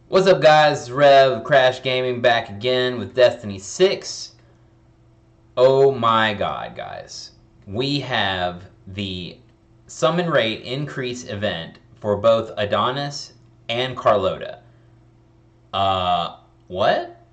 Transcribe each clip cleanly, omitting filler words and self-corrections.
What's up, guys? Rev Crash Gaming back again with Destiny 6. Oh my god, guys. We have the summon rate increase event for both Adonis and Carlota. What?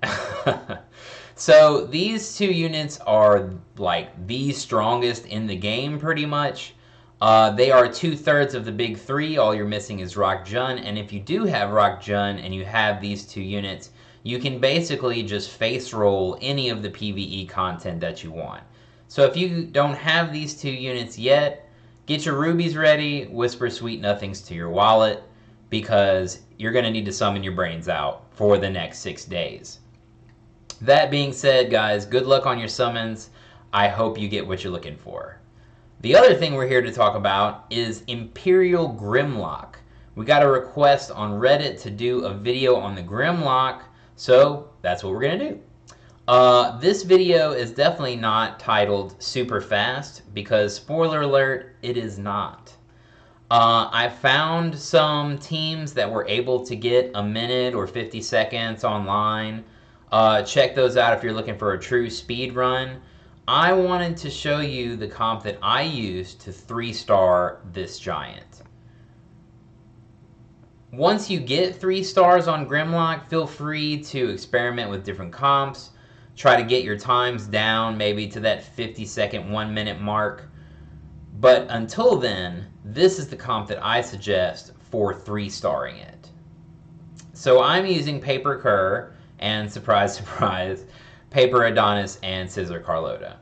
So these two units are like the strongest in the game pretty much. They are 2/3 of the big three. All you're missing is Rock Jun, and if you do have Rock Jun and you have these two units, you can basically just face roll any of the PvE content that you want. So if you don't have these two units yet, get your rubies ready, whisper sweet nothings to your wallet, because you're going to need to summon your brains out for the next 6 days. That being said, guys, good luck on your summons. I hope you get what you're looking for. The other thing we're here to talk about is Imperial Grimlock. We got a request on Reddit to do a video on the Grimlock, so that's what we're going to do. This video is definitely not titled super fast because, spoiler alert, it is not. I found some teams that were able to get a minute or 50 seconds online. Check those out if you're looking for a true speed run. I wanted to show you the comp that I used to 3-star this giant. Once you get 3 stars on Grimlock, feel free to experiment with different comps. Try to get your times down maybe to that 50-second, 1-minute mark. But until then, this is the comp that I suggest for 3-starring it. So I'm using Paper Kerr and, surprise, surprise, Paper Adonis and Scissor Carlota.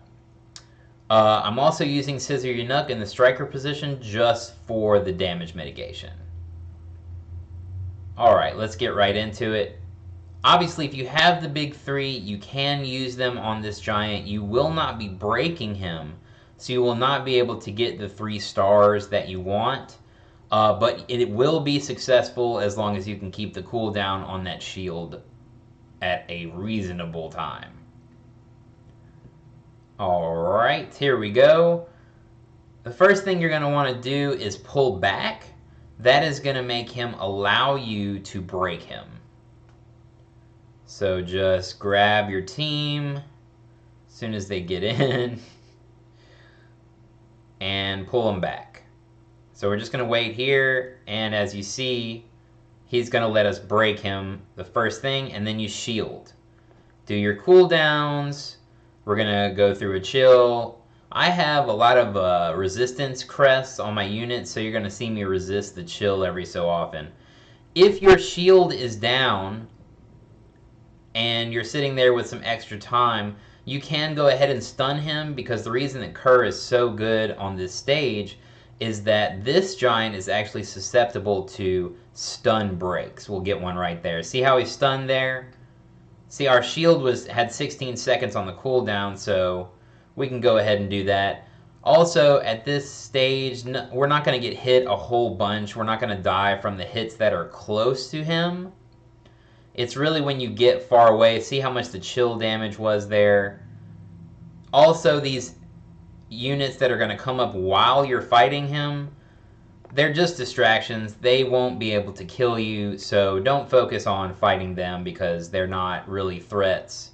I'm also using Scissor Unuk in the striker position just for the damage mitigation. Alright, let's get right into it. Obviously, if you have the big three, you can use them on this giant. You will not be breaking him, so you will not be able to get the 3 stars that you want. But it will be successful as long as you can keep the cooldown on that shield at a reasonable time. Alright, here we go. The first thing you're going to want to do is pull back. That is going to make him allow you to break him. So just grab your team as soon as they get in and pull them back. So we're just going to wait here, and as you see, he's going to let us break him the first thing, and then you shield. Do your cooldowns. We're going to go through a chill. I have a lot of resistance crests on my unit, so you're going to see me resist the chill every so often. If your shield is down and you're sitting there with some extra time, you can go ahead and stun him, because the reason that Kerr is so good on this stage is that this giant is actually susceptible to stun breaks. We'll get one right there. See how he's stunned there? See, our shield had 16 seconds on the cooldown, so we can go ahead and do that. Also, at this stage, we're not going to get hit a whole bunch. We're not going to die from the hits that are close to him. It's really when you get far away. See how much the chill damage was there. Also, these units that are going to come up while you're fighting him, they're just distractions. They won't be able to kill you, so don't focus on fighting them because they're not really threats.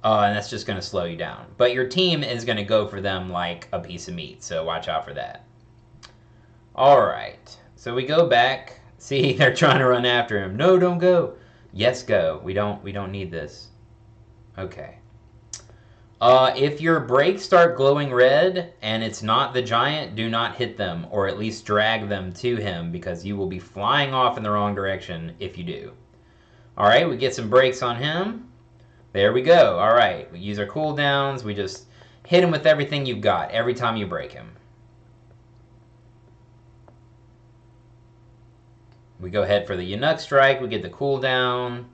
And that's just going to slow you down. But your team is going to go for them like a piece of meat, so watch out for that. Alright, so we go back. See, they're trying to run after him. No, don't go. Yes, go. We don't need this. Okay. If your breaks start glowing red and it's not the giant, do not hit them, or at least drag them to him, because you will be flying off in the wrong direction if you do. Alright, we get some breaks on him. There we go. Alright, we use our cooldowns. We just hit him with everything you've got every time you break him. We go ahead for the Unuk strike. We get the cooldown.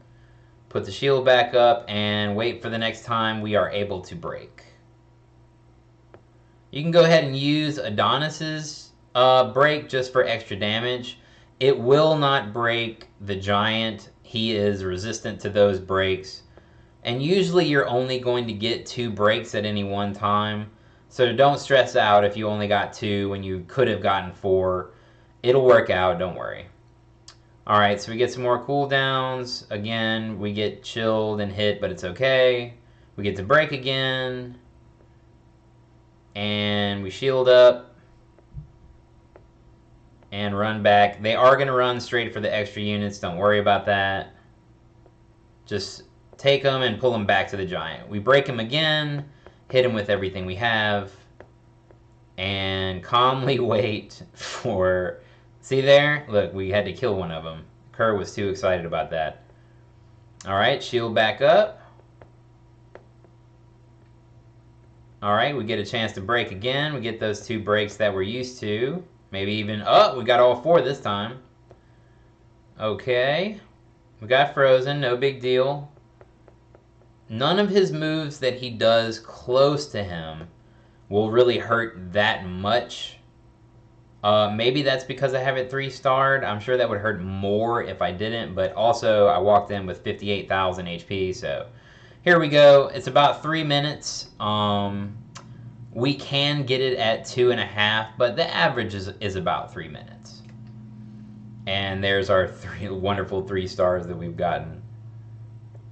Put the shield back up and wait for the next time we are able to break. You can go ahead and use Adonis's break just for extra damage. It will not break the giant. He is resistant to those breaks. And usually you're only going to get 2 breaks at any one time. So don't stress out if you only got 2 when you could have gotten 4. It'll work out, don't worry. Alright, so we get some more cooldowns. Again, we get chilled and hit, but it's okay. We get to break again. And we shield up. And run back. They are going to run straight for the extra units. Don't worry about that. Just take them and pull them back to the giant. We break him again. Hit him with everything we have. And calmly wait for... See there? Look, we had to kill one of them. Kerr was too excited about that. Alright, shield back up. Alright, we get a chance to break again. We get those 2 breaks that we're used to. Maybe even... Oh, we got all 4 this time. Okay. We got frozen, no big deal. None of his moves that he does close to him will really hurt that much. Maybe that's because I have it 3-starred. I'm sure that would hurt more if I didn't, but also I walked in with 58,000 HP, so here we go. It's about 3 minutes. We can get it at 2.5, but the average is about 3 minutes. And there's our 3 wonderful 3 stars that we've gotten.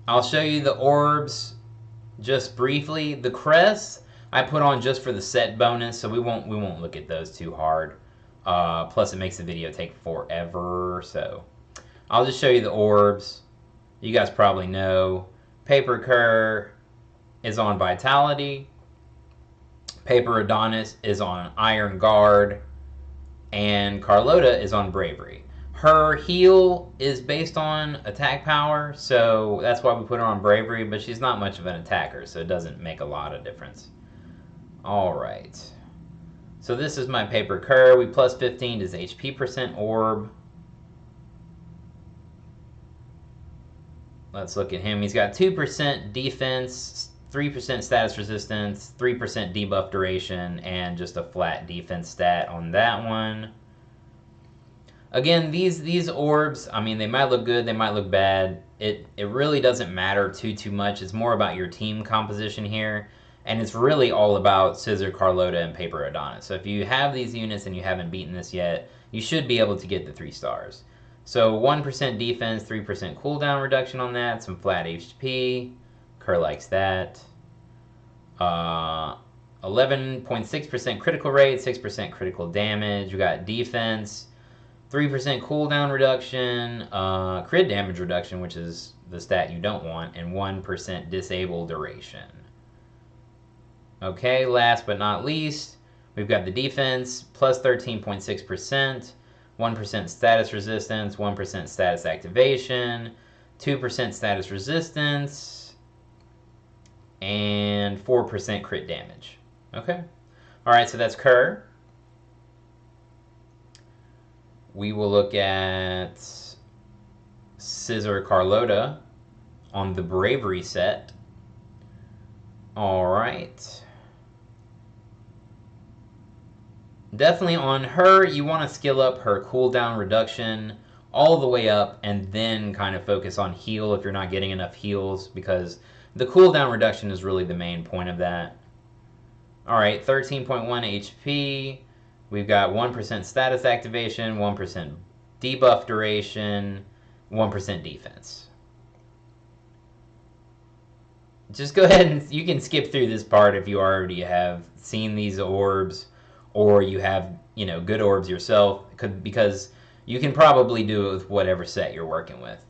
I'll show you the orbs just briefly. The crests I put on just for the set bonus, so we won't look at those too hard. Plus it makes the video take forever, so I'll just show you the orbs. You guys probably know. Paper Kerr is on Vitality. Paper Adonis is on Iron Guard. And Carlota is on Bravery. Her heal is based on attack power, so that's why we put her on Bravery, but she's not much of an attacker, so it doesn't make a lot of difference. Alright. So this is my Paper Kerr. We plus 15 his HP percent orb. Let's look at him. He's got 2% defense, 3% status resistance, 3% debuff duration, and just a flat defense stat on that one. Again, these orbs, I mean, they might look good, they might look bad. It really doesn't matter too much. It's more about your team composition here. And it's really all about Scissor, Carlota, and Paper Adonis. So if you have these units and you haven't beaten this yet, you should be able to get the 3 stars. So 1% defense, 3% cooldown reduction on that, some flat HP. Kerr likes that. 11.6% critical rate, 6% critical damage. We got defense, 3% cooldown reduction, crit damage reduction, which is the stat you don't want, and 1% disable duration. Okay, last but not least, we've got the defense, plus 13.6%, 1% status resistance, 1% status activation, 2% status resistance, and 4% crit damage. Okay, alright, so that's Kerr. We will look at Scissor Carlota on the Bravery set. Alright. Definitely on her, you want to skill up her cooldown reduction all the way up and then kind of focus on heal if you're not getting enough heals, because the cooldown reduction is really the main point of that. Alright, 13.1 HP. We've got 1% status activation, 1% debuff duration, 1% defense. Just go ahead and you can skip through this part if you already have seen these orbs, or you have, you know, good orbs yourself, because you can probably do it with whatever set you're working with.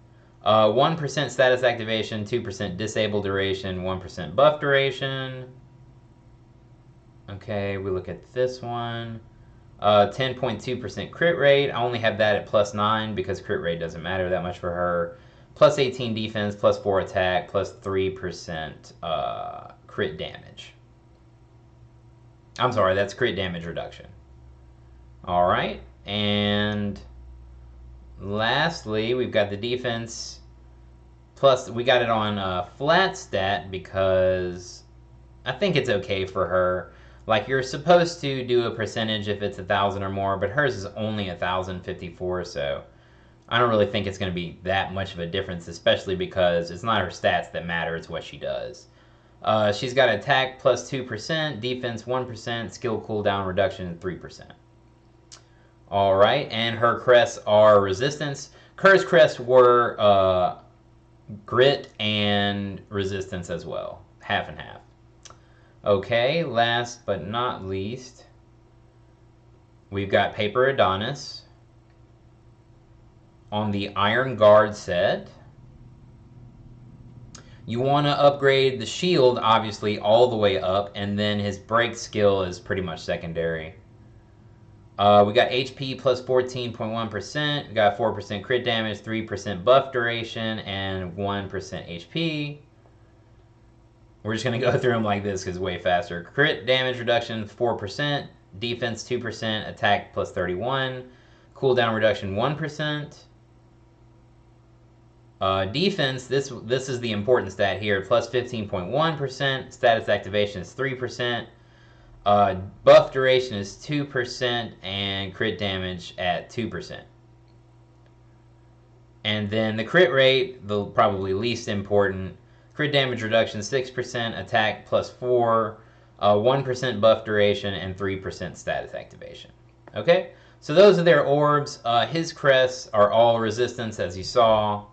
1% status activation, 2% disable duration, 1% buff duration. Okay, we look at this one. 10.2% crit rate. I only have that at plus 9 because crit rate doesn't matter that much for her. Plus 18 defense, plus 4 attack, plus 3% crit damage. I'm sorry, that's crit damage reduction. Alright, and lastly, we've got the defense. Plus, we got it on flat stat because I think it's okay for her. Like, you're supposed to do a percentage if it's 1,000 or more, but hers is only 1,054, so I don't really think it's going to be that much of a difference, especially because it's not her stats that matter, it's what she does. She's got attack plus 2%, defense 1%, skill cooldown reduction 3%. Alright, and her crests are resistance. Kerr's crests were grit and resistance as well. Half and half. Okay, last but not least, we've got Paper Adonis on the Iron Guard set. You want to upgrade the shield, obviously, all the way up, and then his break skill is pretty much secondary. We got HP plus 14.1%. We got 4% crit damage, 3% buff duration, and 1% HP. We're just going to go through them like this because it's way faster. Crit damage reduction 4%, defense 2%, attack plus 31, cooldown reduction 1%. Defense, this is the important stat here, plus 15.1%, status activation is 3%, buff duration is 2%, and crit damage at 2%. And then the crit rate, the probably least important, crit damage reduction 6%, attack plus 4, 1% buff duration, and 3% status activation. Okay, so those are their orbs. His crests are all resistance, as you saw.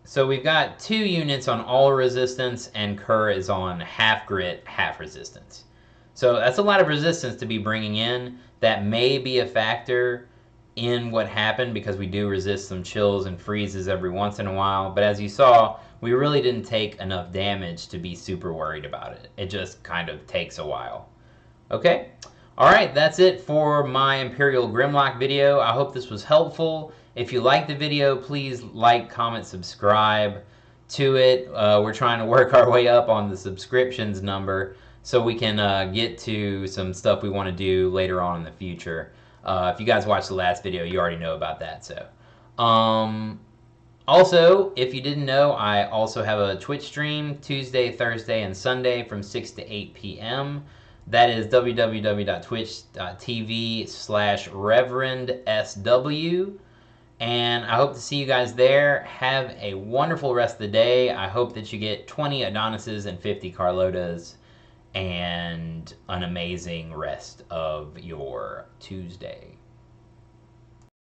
So we've got 2 units on all resistance, and Kerr is on half grit, half resistance. So that's a lot of resistance to be bringing in. That may be a factor in what happened because we do resist some chills and freezes every once in a while. But as you saw, we really didn't take enough damage to be super worried about it. It just kind of takes a while. Okay? Alright, that's it for my Imperial Grimlock video. I hope this was helpful. If you liked the video, please like, comment, subscribe to it. We're trying to work our way up on the subscriptions number so we can get to some stuff we want to do later on in the future. If you guys watched the last video, you already know about that. So, also, if you didn't know, I also have a Twitch stream Tuesday, Thursday, and Sunday from 6 to 8 p.m. That is www.twitch.tv/ReverendSW. And I hope to see you guys there. Have a wonderful rest of the day. I hope that you get 20 Adonises and 50 Carlotas and an amazing rest of your Tuesday.